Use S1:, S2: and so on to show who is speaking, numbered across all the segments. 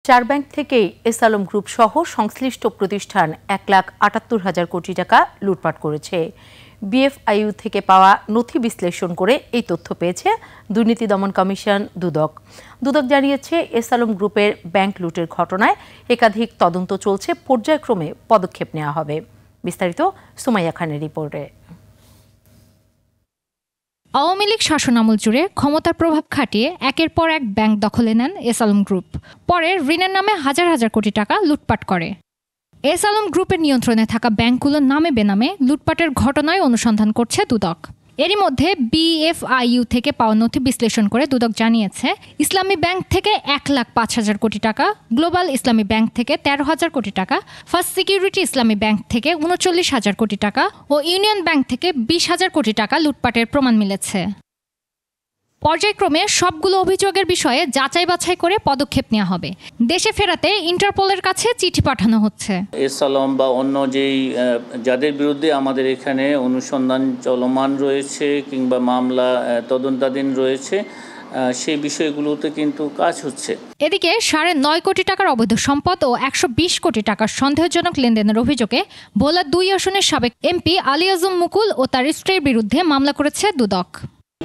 S1: চার ব্যাংক থেকেই S Alam group সহ সংশ্লিষ্ট প্রতিষ্ঠান 1,78,000 কোটি টাকা লুটপাট করেছে। বিএফআইইউ থেকে পাওয়া নথি বিশ্লেষণ করে এই তথ্য পেয়েছে দুর্নীতি দমন কমিশন দুদক। দুদক জানিয়েছে, এস আলম গ্রুপের ব্যাংক লুটের ঘটনায় একাধিক তদন্ত চলছে, পর্যায়ক্রমে পদক্ষেপ নেওয়া হবে। বিস্তারিত সুমাইয়া খানের রিপোর্টে।
S2: আওয়ামী লীগ শাসনামল জুড়ে ক্ষমতার প্রভাব খাটিয়ে একের পর এক ব্যাংক দখলে নেন এস আলম গ্রুপ। পরে ঋণের নামে হাজার হাজার কোটি টাকা লুটপাট করে। এস আলম গ্রুপের নিয়ন্ত্রণে থাকা ব্যাংকগুলোর নামে বেনামে লুটপাটের ঘটনায় অনুসন্ধান করছে দুদক। এরই মধ্যে বিএফআইইউ থেকে পাওয়া নথি বিশ্লেষণ করে দুদক জানিয়েছে, ইসলামী ব্যাংক থেকে 1,05,000 কোটি টাকা, গ্লোবাল ইসলামী ব্যাংক থেকে 13,000 কোটি টাকা, ফার্স্ট সিকিউরিটি ইসলামী ব্যাংক থেকে 39,000 কোটি টাকা ও ইউনিয়ন ব্যাংক থেকে 20,000 কোটি টাকা লুটপাটের প্রমাণ মিলেছে। পর্যায়ক্রমে সবগুলো অভিযোগের বিষয়ে যাচাই বাছাই করে পদক্ষেপ নেওয়া হবে। দেশে ফেরাতে ইন্টারপোলের কাছে চিঠি পাঠানো হচ্ছে।
S3: এস আলম বা অন্য যেই যাদের বিরুদ্ধে আমাদের এখানে অনুসন্ধান চলমান রয়েছে কিংবা মামলা তদন্তাধীন রয়েছে, সেই বিষয়গুলোতে কিন্তু কাজ হচ্ছে।
S2: এদিকে 9.5 কোটি টাকার অবৈধ সম্পদ ও 120 কোটি টাকার সন্দেহজনক লেনদেনের অভিযোগে ভোলা 2 আসনের সাবেক এমপি আলী আজম মুকুল ও তার স্ত্রীর বিরুদ্ধে মামলা করেছে দুদক।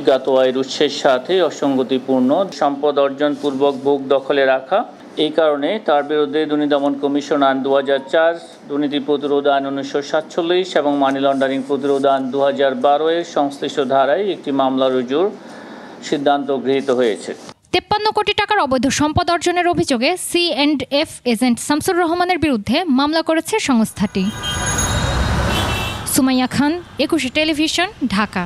S3: জ্ঞাত আয়ের উৎসের সাথে অসঙ্গতিপূর্ণ সম্পদ অর্জন পূর্বক ভোগ দখলে রাখা, এই কারণে তার বিরুদ্ধে দুর্নীতি দমন কমিশন আইন 2004, দুর্নীতি প্রতিরোধ আইন 1947 এবং মানি লন্ডারিং প্রতিরোধ আইন 2012 এর সংশ্লিষ্ট ধারায় একটি মামলা রুজুর সিদ্ধান্ত গৃহীত হয়েছে।
S2: 53 কোটি টাকার অবৈধ সম্পদ অর্জনের অভিযোগে C&F এজেন্ট শামসুর রহমানের বিরুদ্ধে মামলা করেছে সংস্থাটি। সুমাইয়া খান, 21 টেলিভিশন, ঢাকা।